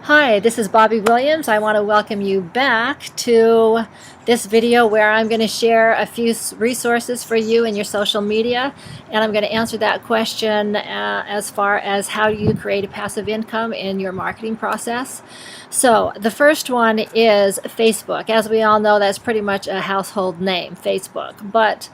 Hi, this is Bobby Williams. I want to welcome you back to this video where I'm going to share a few resources for you in your social media, and I'm going to answer that question as far as how do you create a passive income in your marketing process. So the first one is Facebook. As we all know, that's pretty much a household name, Facebook. But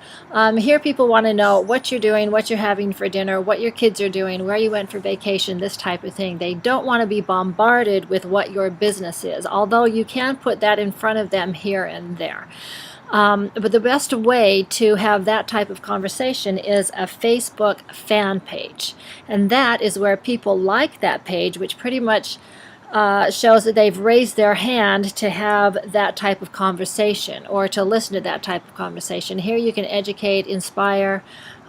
here people want to know what you're doing, what you're having for dinner, what your kids are doing, where you went for vacation, this type of thing. They don't want to be bombarded with what your business is, although you can put that in front of them here and there. But the best way to have that type of conversation is a Facebook fan page. And that is where people like that page, which pretty much shows that they've raised their hand to have that type of conversation or to listen to that type of conversation. Here you can educate, inspire,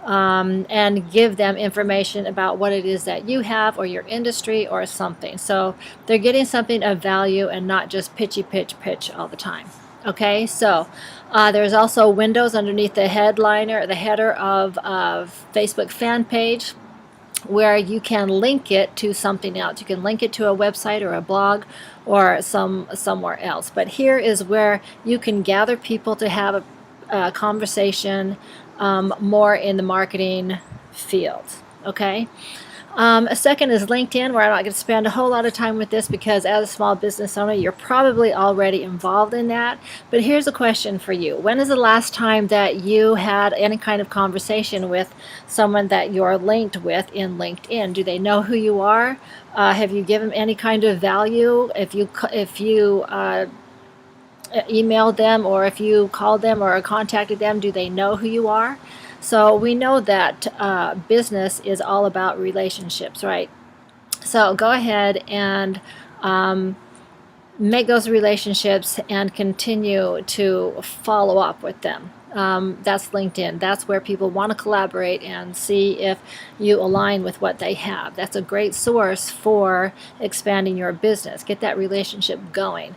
and give them information about what it is that you have or your industry or something. So they're getting something of value and not just pitchy pitch all the time. Okay, so there's also windows underneath the headliner, the header of Facebook fan page, where you can link it to something else. You can link it to a website or a blog or somewhere else. But here is where you can gather people to have a conversation more in the marketing field. Okay. A second is LinkedIn, where I'm not going to spend a whole lot of time with this because as a small business owner, you're probably already involved in that. But here's a question for you. When is the last time that you had any kind of conversation with someone that you're linked with in LinkedIn? Do they know who you are? Have you given any kind of value? If you emailed them, or if you called them or contacted them, do they know who you are? So we know that business is all about relationships, right? So go ahead and make those relationships and continue to follow up with them. That's LinkedIn. That's where people want to collaborate and see if you align with what they have. That's a great source for expanding your business. Get that relationship going.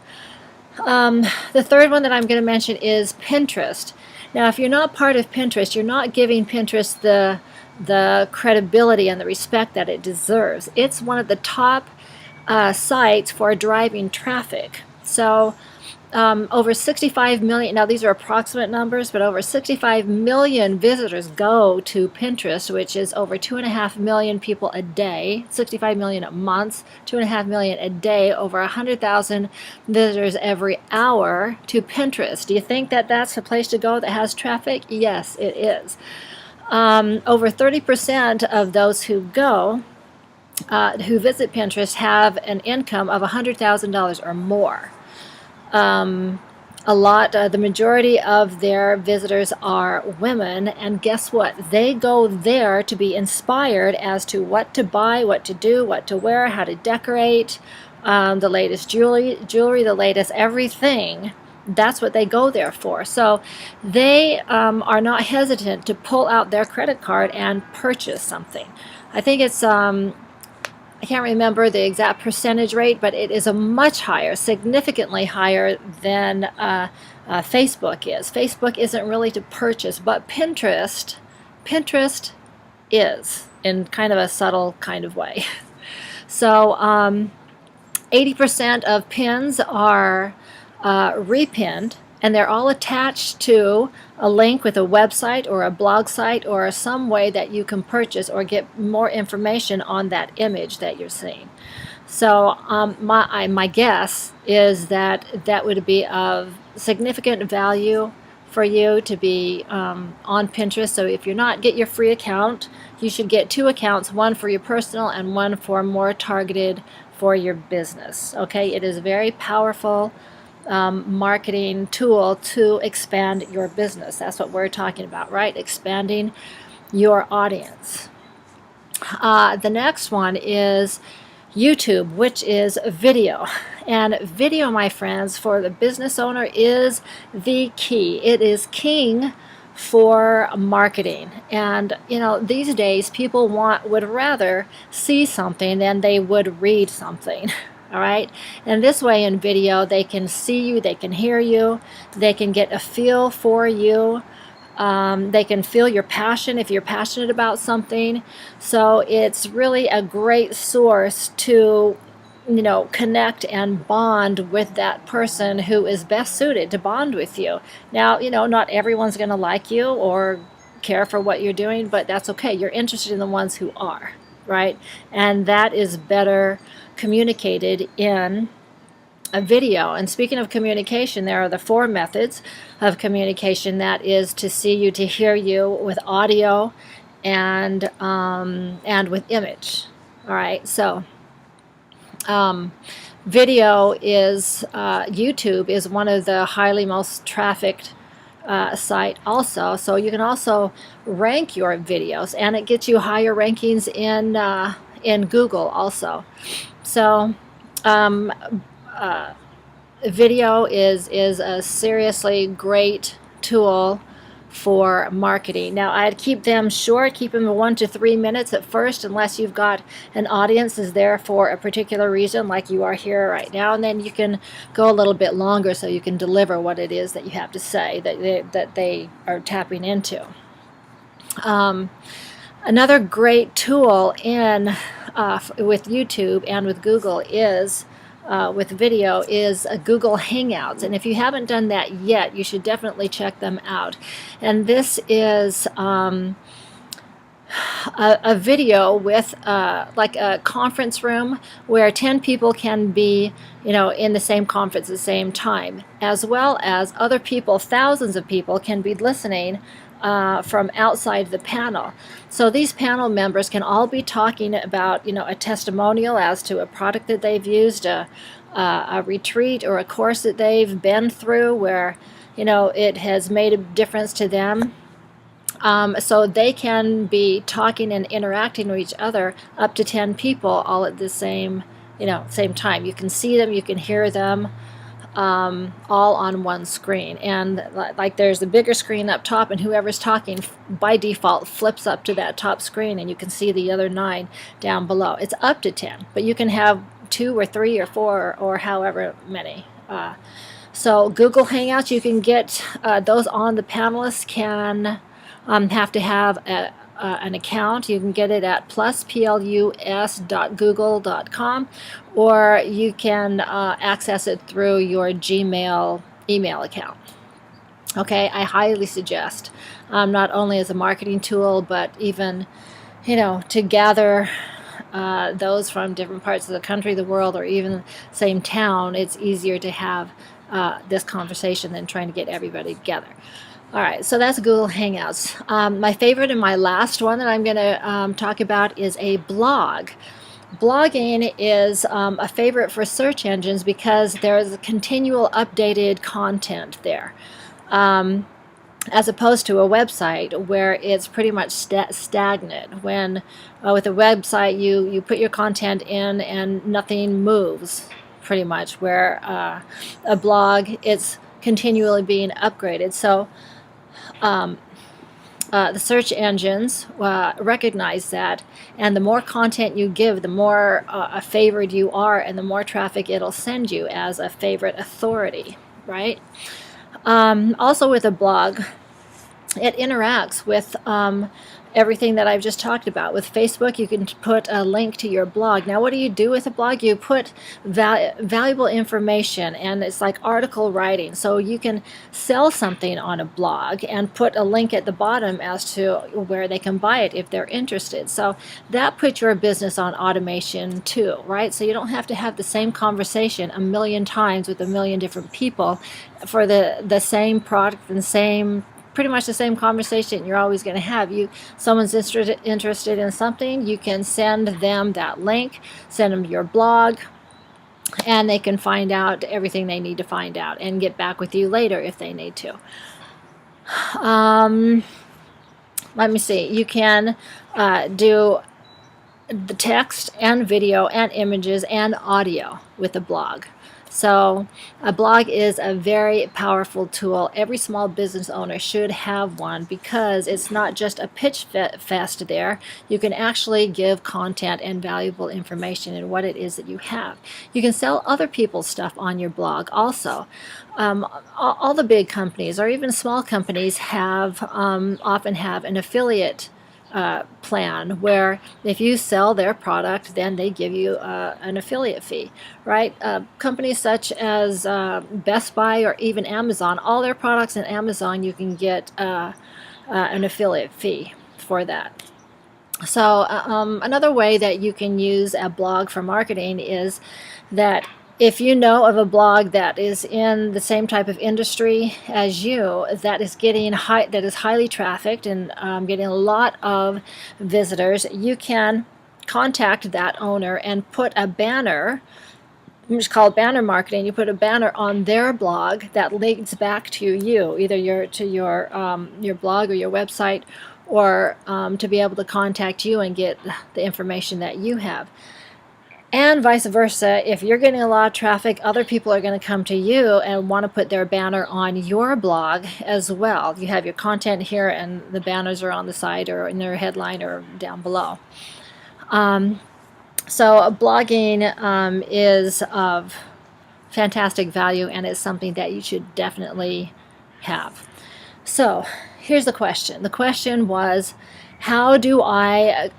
The third one that I'm going to mention is Pinterest. Now, if you're not part of Pinterest, you're not giving Pinterest the credibility and the respect that it deserves. It's one of the top sites for driving traffic. So over 65 million, now these are approximate numbers, but over 65 million visitors go to Pinterest, which is over 2.5 million people a day, 65 million a month, 2.5 million a day, over 100,000 visitors every hour to Pinterest. Do you think that that's a place to go that has traffic? Yes, it is. Over 30% of those who go, who visit Pinterest, have an income of $100,000 or more. The majority of their visitors are women, and guess what? They go there to be inspired as to what to buy, what to do, what to wear, how to decorate, the latest jewelry, the latest everything. That's what they go there for. So they are not hesitant to pull out their credit card and purchase something. I think it's I can't remember the exact percentage rate, but it is a much higher, significantly higher than Facebook is. Facebook isn't really to purchase, but Pinterest is, in kind of a subtle kind of way. So 80% of pins are repinned, and they're all attached to a link with a website or a blog site or some way that you can purchase or get more information on that image that you're seeing. So my guess is that that would be of significant value for you to be on Pinterest. So if you're not, get your free account. You should get 2 accounts, one for your personal and one for more targeted for your business. Okay, it is a very powerful marketing tool to expand your business. That's what we're talking about, right? Expanding your audience. The next one is YouTube, which is video. And video, my friends, for the business owner is the key. It is king for marketing. And you know, these days people would rather see something than they would read something. All right, and this way in video they can see you, they can hear you, they can get a feel for you, they can feel your passion if you're passionate about something. So it's really a great source to connect and bond with that person who is best suited to bond with you. Now, not everyone's going to like you or care for what you're doing, but that's okay. You're interested in the ones who are, right? And that is better communicated in a video. And speaking of communication, there are the 4 methods of communication. That is to see you, to hear you, with audio, and with image. All right, so video is YouTube is one of the highly most trafficked site also. So you can also rank your videos, and it gets you higher rankings in Google also. So video is a seriously great tool for marketing. Now, I'd keep them short, keep them 1 to 3 minutes at first, unless you've got an audience is there for a particular reason, like you are here right now, and then you can go a little bit longer so you can deliver what it is that you have to say that they are tapping into. Another great tool in with YouTube and with Google is with video is Google Hangouts. And if you haven't done that yet, you should definitely check them out. And this is a video with like a conference room where 10 people can be in the same conference at the same time, as well as other people, thousands of people can be listening from outside the panel. So these panel members can all be talking about a testimonial as to a product that they've used, a retreat or a course that they've been through where it has made a difference to them. So they can be talking and interacting with each other, up to 10 people all at the same time. You can see them, you can hear them, all on one screen. And like there's a bigger screen up top, and whoever's talking by default flips up to that top screen, and you can see the other 9 down below. It's up to 10, but you can have 2 or 3 or 4 or however many. So Google Hangouts, you can get those on. The panelists can have to have an account. You can get it at plus.google.com, or you can access it through your Gmail email account. Okay, I highly suggest, not only as a marketing tool, but even to gather those from different parts of the country, the world, or even same town. It's easier to have this conversation than trying to get everybody together. All right, so that's Google Hangouts. My favorite and my last one that I'm going to talk about is a blog. Blogging is a favorite for search engines because there's continual updated content there, as opposed to a website where it's pretty much stagnant. When with a website you put your content in and nothing moves, pretty much, where a blog, it's continually being upgraded. So the search engines recognize that, and the more content you give, the more a favored you are, and the more traffic it'll send you as a favorite authority, right? Also with a blog, it interacts with everything that I've just talked about. With Facebook, you can put a link to your blog. Now, what do you do with a blog? You put valuable information, and it's like article writing. So you can sell something on a blog and put a link at the bottom as to where they can buy it if they're interested. So that puts your business on automation too, right? So you don't have to have the same conversation a million times with a million different people for the same product and pretty much the same conversation you're always going to have. Someone's interested in something, you can send them that link, send them your blog, and they can find out everything they need to find out and get back with you later if they need to. Let me see. You can do the text and video and images and audio with a blog. So a blog is a very powerful tool. Every small business owner should have one because it's not just a pitch fest there. You can actually give content and valuable information in what it is that you have. You can sell other people's stuff on your blog also. All the big companies or even small companies often have an affiliate plan, where if you sell their product, then they give you an affiliate fee, right? Companies such as Best Buy or even Amazon, all their products in Amazon, you can get an affiliate fee for that. So another way that you can use a blog for marketing is that if you know of a blog that is in the same type of industry as you, that is highly trafficked and getting a lot of visitors, you can contact that owner and put a banner, which is called banner marketing. You put a banner on their blog that links back to you, either your blog or your website, or to be able to contact you and get the information that you have. And vice versa, if you're getting a lot of traffic, other people are going to come to you and want to put their banner on your blog as well. You have your content here and the banners are on the side or in their headline or down below. So blogging is of fantastic value, and it's something that you should definitely have. So here's the question. The question was, how do I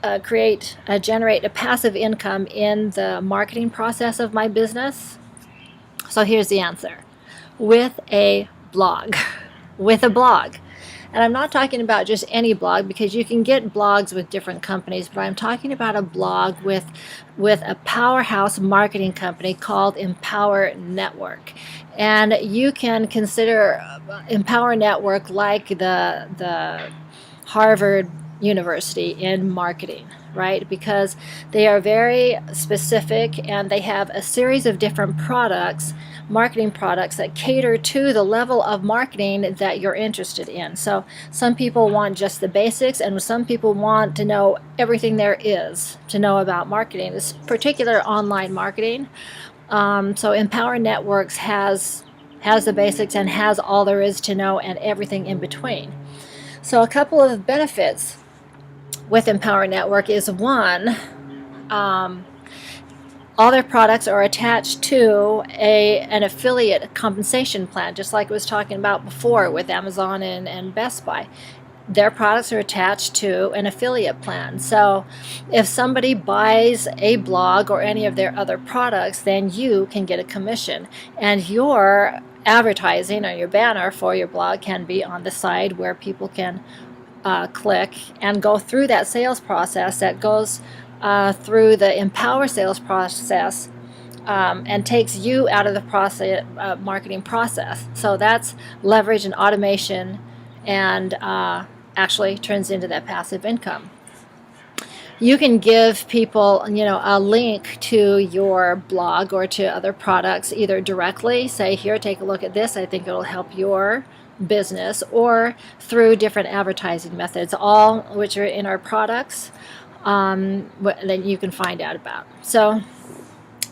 generate a passive income in the marketing process of my business? So here's the answer. With a blog. With a blog. And I'm not talking about just any blog, because you can get blogs with different companies, but I'm talking about a blog with a powerhouse marketing company called Empower Network. And you can consider Empower Network like the Harvard University in marketing, right? Because they are very specific and they have a series of different products, marketing products that cater to the level of marketing that you're interested in. So some people want just the basics, and some people want to know everything there is to know about marketing, this particular online marketing. So Empower Networks has the basics and has all there is to know and everything in between. So a couple of benefits with Empower Network is, one, all their products are attached to an affiliate compensation plan, just like I was talking about before with Amazon and Best Buy. Their products are attached to an affiliate plan. So if somebody buys a blog or any of their other products, then you can get a commission. And your advertising or your banner for your blog can be on the side where people can click and go through that sales process that goes through the Empower sales process and takes you out of the marketing process. So that's leverage and automation, and actually turns into that passive income. You can give people, a link to your blog or to other products, either directly, say, here, take a look at this, I think it'll help your business, or through different advertising methods, all which are in our products, that you can find out about. So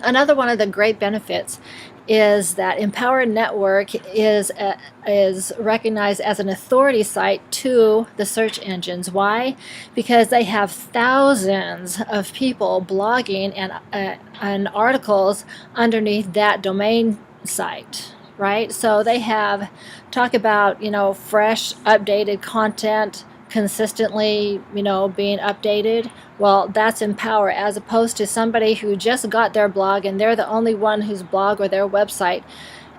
another one of the great benefits is that Empower Network is recognized as an authority site to the search engines. Why? Because they have thousands of people blogging and articles underneath that domain site, right? So they talk about, fresh, updated content consistently, being updated. Well, that's Empower, as opposed to somebody who just got their blog and they're the only one whose blog or their website,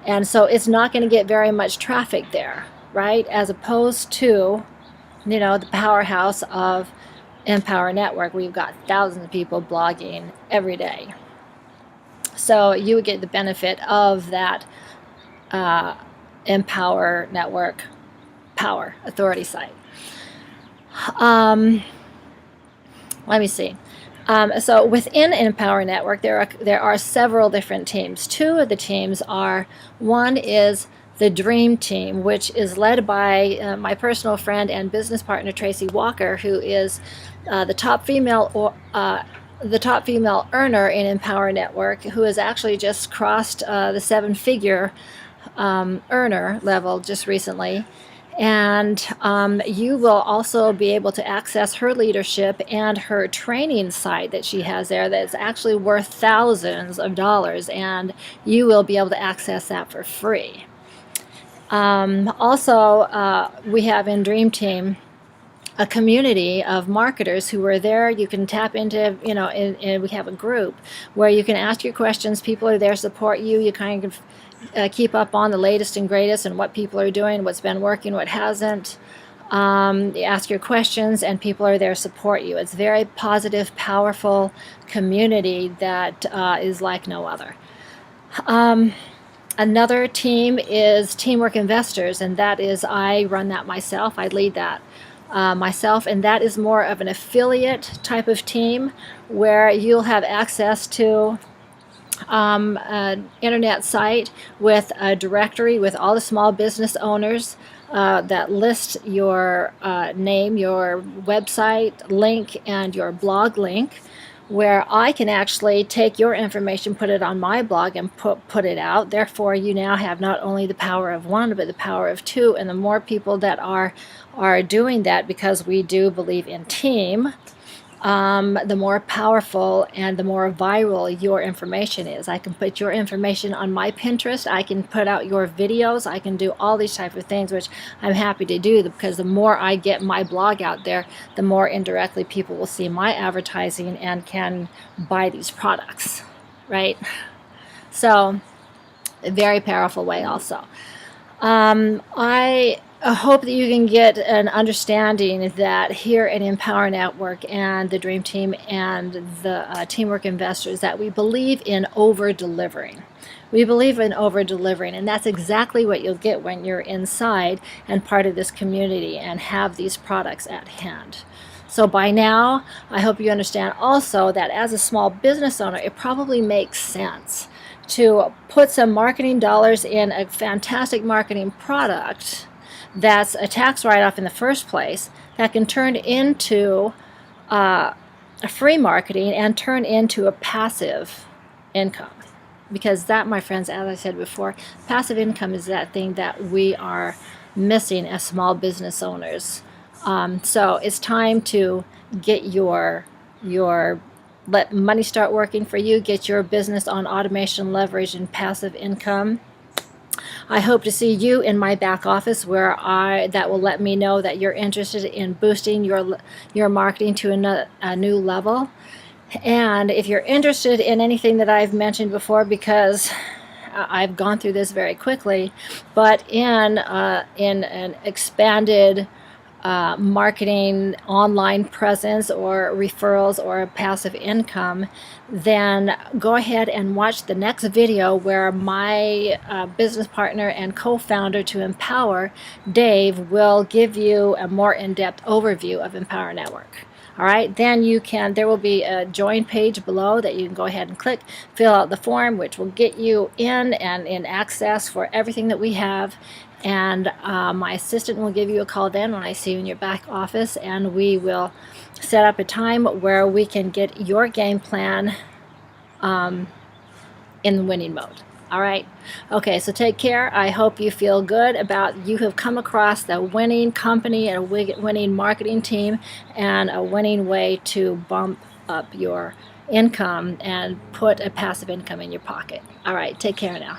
and so it's not going to get very much traffic there, right? As opposed to, the powerhouse of Empower Network, where you've got thousands of people blogging every day. So you would get the benefit of that Empower Network power authority site. Let me see. So within Empower Network, there are several different teams. Two of the teams are, one is the Dream Team, which is led by my personal friend and business partner Tracy Walker, who is the top female earner in Empower Network, who has actually just crossed the 7-figure earner level just recently. And you will also be able to access her leadership and her training site that she has there that's actually worth thousands of dollars, and you will be able to access that for free. Also, we have in Dream Team a community of marketers who are there. You can tap into, and we have a group where you can ask your questions. People are there to support you. You kind of keep up on the latest and greatest and what people are doing, what's been working, what hasn't. You ask your questions and people are there to support you. It's a very positive, powerful community that is like no other. Another team is Teamwork Investors, and that is, I run that myself. I lead that myself, and that is more of an affiliate type of team where you'll have access to an internet site with a directory with all the small business owners that list your name, your website link, and your blog link, where I can actually take your information, put it on my blog, and put it out. Therefore, you now have not only the power of one, but the power of two. And the more people that are doing that, because we do believe in team, the more powerful and the more viral your information is. I can put your information on my Pinterest. I can put out your videos. I can do all these type of things, which I'm happy to do, because the more I get my blog out there, the more indirectly people will see my advertising and can buy these products, right? So, a very powerful way also. I hope that you can get an understanding that here at Empower Network and the Dream Team and the Teamwork Investors, that we believe in over-delivering. We believe in over-delivering, and that's exactly what you'll get when you're inside and part of this community and have these products at hand. So by now, I hope you understand also that as a small business owner, it probably makes sense to put some marketing dollars in a fantastic marketing product that's a tax write-off in the first place, that can turn into a free marketing and turn into a passive income. Because that, my friends, as I said before, passive income is that thing that we are missing as small business owners. So it's time to get let money start working for you, get your business on automation, leverage, and passive income. I hope to see you in my back office, where that will let me know that you're interested in boosting your marketing to a new level. And if you're interested in anything that I've mentioned before, because I've gone through this very quickly, but in an expanded marketing, online presence, or referrals, or a passive income, then go ahead and watch the next video where my business partner and co-founder to Empower, Dave, will give you a more in-depth overview of Empower Network. All right, then there will be a join page below that you can go ahead and click, fill out the form, which will get you in and in access for everything that we have. And my assistant will give you a call then when I see you in your back office, and we will set up a time where we can get your game plan in winning mode. All right. Okay, so take care. I hope you feel good about you have come across the winning company and a winning marketing team and a winning way to bump up your income and put a passive income in your pocket. All right, take care now.